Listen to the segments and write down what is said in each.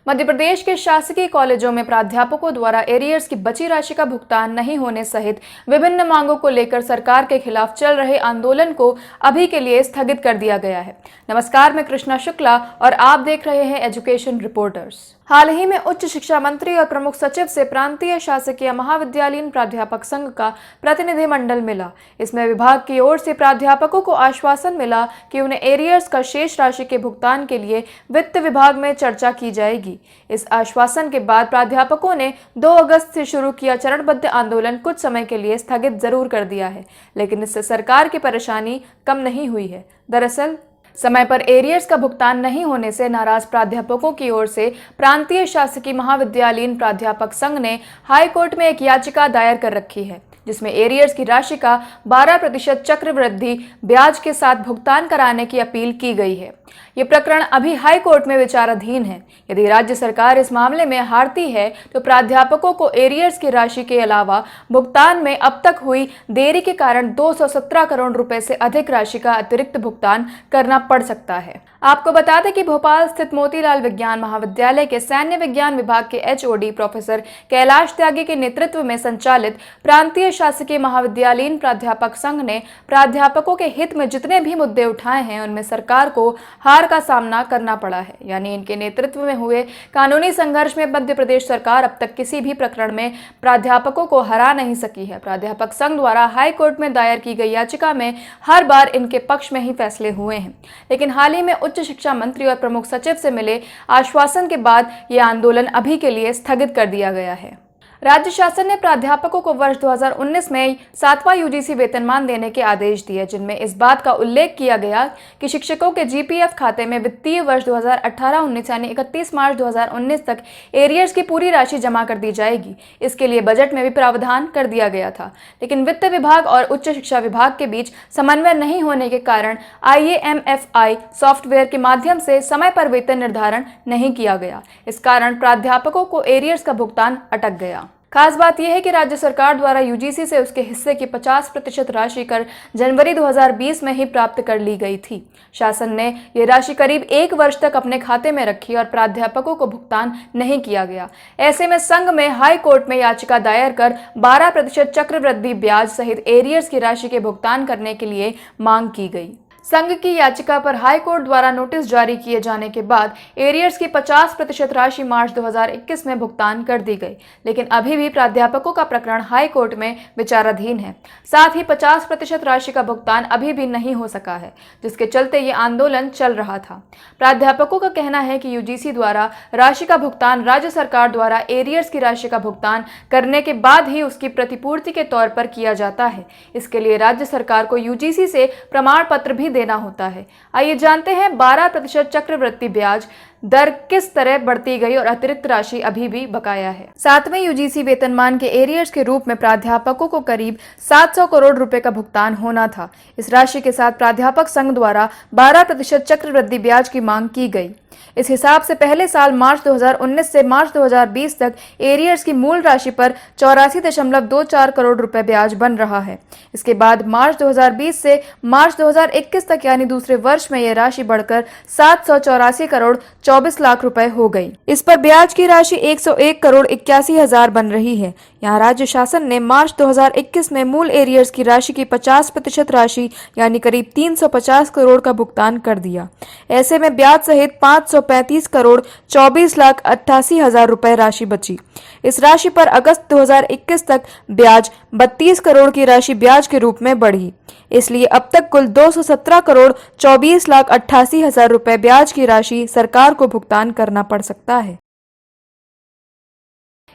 मध्य प्रदेश के शासकीय कॉलेजों में प्राध्यापकों द्वारा एरियर्स की बची राशि का भुगतान नहीं होने सहित विभिन्न मांगों को लेकर सरकार के खिलाफ चल रहे आंदोलन को अभी के लिए स्थगित कर दिया गया है। नमस्कार, मैं कृष्णा शुक्ला और आप देख रहे हैं एजुकेशन रिपोर्टर्स। हाल ही में उच्च शिक्षा मंत्री और प्रमुख सचिव से प्रांतीय शासकीय महाविद्यालयीन प्राध्यापक संघ का प्रतिनिधिमंडल मिला। इसमें विभाग की ओर से प्राध्यापकों को आश्वासन मिला कि उन्हें एरियर्स का शेष राशि के भुगतान के लिए वित्त विभाग में चर्चा की जाएगी। इस आश्वासन के बाद प्राध्यापकों ने 2 अगस्त से शुरू किया चरणबद्ध आंदोलन कुछ समय के लिए स्थगित जरूर कर दिया है, लेकिन इससे सरकार की परेशानी कम नहीं हुई है। दरअसल समय पर एरियर्स का भुगतान नहीं होने से नाराज प्राध्यापकों की ओर से प्रांतीय शासकीय महाविद्यालयीन प्राध्यापक संघ ने हाई कोर्ट में एक याचिका दायर कर रखी है, जिसमें एरियर्स की राशि का 12% चक्रवृद्धि ब्याज के साथ भुगतान कराने की अपील की गई है। ये प्रकरण अभी हाई कोर्ट में विचाराधीन है। यदि राज्य सरकार इस मामले में हारती है तो प्राध्यापकों को एरियर्स की राशि के अलावा भुगतान में अब तक हुई देरी के कारण 217 करोड़ रुपए से अधिक राशि का अतिरिक्त भुगतान करना पड़ सकता है। आपको बता दें कि भोपाल स्थित मोतीलाल विज्ञान महाविद्यालय के सैन्य विज्ञान विभाग के HOD प्रोफेसर कैलाश त्यागी के नेतृत्व में संचालित प्रांतीय शासकीय महाविद्यालयीन प्राध्यापक संघ ने प्राध्यापकों के हित में जितने भी मुद्दे उठाए हैं उनमें सरकार को हार का सामना करना पड़ा है। यानी इनके नेतृत्व में हुए कानूनी संघर्ष में मध्य प्रदेश सरकार अब तक किसी भी प्रकरण में प्राध्यापकों को हरा नहीं सकी है। प्राध्यापक संघ द्वारा हाई कोर्ट में दायर की गई याचिका में हर बार इनके पक्ष में ही फैसले हुए हैं, लेकिन हाल ही में उच्च शिक्षा मंत्री और प्रमुख सचिव से मिले आश्वासन के बाद यह आंदोलन अभी के लिए स्थगित कर दिया गया है। राज्य शासन ने प्राध्यापकों को वर्ष 2019 में 7वां UGC वेतनमान देने के आदेश दिए, जिनमें इस बात का उल्लेख किया गया कि शिक्षकों के GPF खाते में वित्तीय वर्ष 2018-19 यानी 31 मार्च 2019 तक एरियर्स की पूरी राशि जमा कर दी जाएगी। इसके लिए बजट में भी प्रावधान कर दिया गया था, लेकिन वित्त विभाग और उच्च शिक्षा विभाग के बीच समन्वय नहीं होने के कारण IAMFI सॉफ्टवेयर के माध्यम से समय पर वेतन निर्धारण नहीं किया गया। इस कारण प्राध्यापकों को एरियर्स का भुगतान अटक गया। खास बात यह है कि राज्य सरकार द्वारा UGC से उसके हिस्से की 50% राशि कर जनवरी 2020 में ही प्राप्त कर ली गई थी। शासन ने यह राशि करीब 1 वर्ष तक अपने खाते में रखी और प्राध्यापकों को भुगतान नहीं किया गया। ऐसे में संघ में हाई कोर्ट में याचिका दायर कर 12% चक्रवृद्धि ब्याज सहित एरियर्स की राशि के भुगतान करने के लिए मांग की गई। संघ की याचिका पर हाई कोर्ट द्वारा नोटिस जारी किए जाने के बाद एरियर्स की 50% राशि मार्च 2021 में भुगतान कर दी गई, लेकिन अभी भी प्राध्यापकों का प्रकरण हाई कोर्ट में विचाराधीन है। साथ ही 50% राशि का भुगतान अभी भी नहीं हो सका है, जिसके चलते ये आंदोलन चल रहा था। प्राध्यापकों का कहना है कि UGC द्वारा राशि का भुगतान राज्य सरकार द्वारा एरियर्स की राशि का भुगतान करने के बाद ही उसकी प्रतिपूर्ति के तौर पर किया जाता है। इसके लिए राज्य सरकार को UGC से प्रमाण पत्र भी देना होता है। आइए जानते हैं 12% चक्रवृद्धि ब्याज दर किस तरह बढ़ती गई और अतिरिक्त राशि अभी भी बकाया है। 7वें UGC वेतनमान के एरियर्स के रूप में प्राध्यापकों को करीब 700 करोड़ रुपए का भुगतान होना था। इस राशि के साथ प्राध्यापक संघ द्वारा 12% चक्रवृद्धि ब्याज की मांग की गई। इस हिसाब से पहले साल मार्च 2019 से मार्च 2020 तक एरियर्स की मूल राशि पर 84.24 करोड़ रुपए ब्याज बन रहा है। इसके बाद मार्च 2020 से मार्च 2021 तक यानी दूसरे वर्ष में यह राशि बढ़कर 784 करोड़ 24 लाख रुपए हो गई। इस पर ब्याज की राशि 101 करोड़ 81 हजार बन रही है। यहाँ राज्य शासन ने मार्च 2021 में मूल एरियर्स की राशि की 50% राशि यानी करीब 350 करोड़ का भुगतान कर दिया। ऐसे में ब्याज सहित 535 करोड़ 24 लाख 88 हजार रुपए राशि बची। इस राशि पर अगस्त 2021 तक ब्याज 32 करोड़ की राशि ब्याज के रूप में बढ़ी। इसलिए अब तक कुल 217 करोड़ 24 लाख 88 हजार रुपए ब्याज की राशि सरकार को भुगतान करना पड़ सकता है।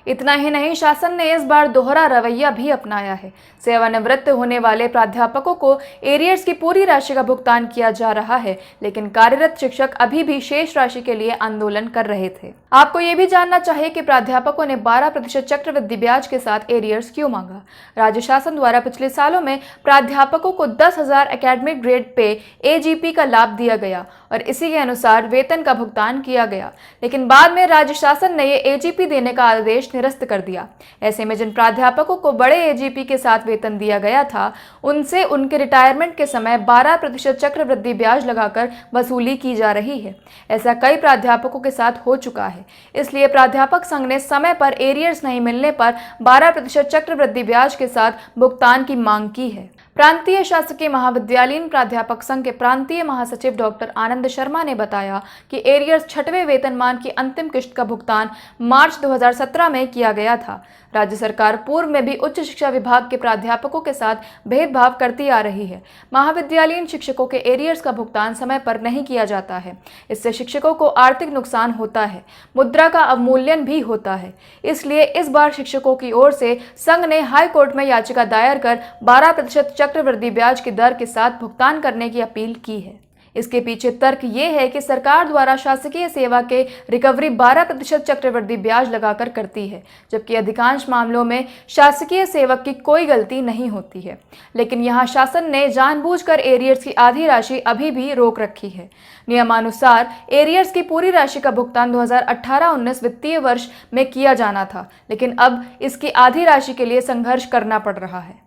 इतना ही नहीं, शासन ने इस बार दोहरा रवैया भी अपनाया है। सेवानिवृत्त होने वाले प्राध्यापकों को एरियर्स की पूरी राशि का भुगतान किया जा रहा है, लेकिन कार्यरत शिक्षक अभी भी शेष राशि के लिए आंदोलन कर रहे थे। आपको ये भी जानना चाहिए कि प्राध्यापकों ने 12% चक्रवृद्धि ब्याज के साथ एरियर्स क्यों मांगा। राज्य शासन द्वारा पिछले सालों में प्राध्यापकों को 10,000 एकेडमिक ग्रेड पे AGP का लाभ दिया गया और इसी के अनुसार वेतन का भुगतान किया गया, लेकिन बाद में राज्य शासन ने ये AGP देने का आदेश निरस्त कर दिया। ऐसे में जिन प्राध्यापकों को बड़े एजीपी के साथ वेतन दिया गया था, उनसे उनके रिटायरमेंट के समय 12% चक्रवृद्धि ब्याज लगाकर वसूली की जा रही है। ऐसा कई प्राध्यापकों के साथ हो चुका है। इसलिए प्राध्यापक संघ ने समय पर एरियर्स नहीं मिलने पर 12% चक्रवृद्धि ब्याज के साथ भुगतान की मांग की है। प्रांतीय शासकीय महाविद्यालयीन प्राध्यापक संघ के प्रांतीय महासचिव डॉक्टर आनंद शर्मा ने बताया कि एरियर्स 6वें वेतनमान की अंतिम किश्त का भुगतान मार्च 2017 में किया गया था। राज्य सरकार पूर्व में भी उच्च शिक्षा विभाग के प्राध्यापकों के साथ भेदभाव करती आ रही है। महाविद्यालयीन शिक्षकों के एरियर्स का भुगतान समय पर नहीं किया जाता है। इससे शिक्षकों को आर्थिक नुकसान होता है, मुद्रा का अवमूल्यन भी होता है। इसलिए इस बार शिक्षकों की ओर से संघ ने हाई कोर्ट में याचिका दायर कर 12% चक्रवृद्धि ब्याज की दर के साथ भुगतान करने की अपील की है। इसके पीछे तर्क ये है कि सरकार द्वारा शासकीय सेवा के रिकवरी 12% चक्रवृद्धि ब्याज लगाकर करती है, जबकि अधिकांश मामलों में शासकीय सेवक की कोई गलती नहीं होती है। लेकिन यहाँ शासन ने जानबूझकर एरियर्स की आधी राशि अभी भी रोक रखी है। नियमानुसार एरियर्स की पूरी राशि का भुगतान 2018-19 वित्तीय वर्ष में किया जाना था, लेकिन अब इसकी आधी राशि के लिए संघर्ष करना पड़ रहा है।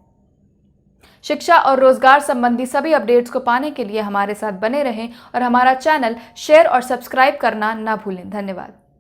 शिक्षा और रोजगार संबंधी सभी अपडेट्स को पाने के लिए हमारे साथ बने रहें और हमारा चैनल शेयर और सब्सक्राइब करना ना भूलें। धन्यवाद।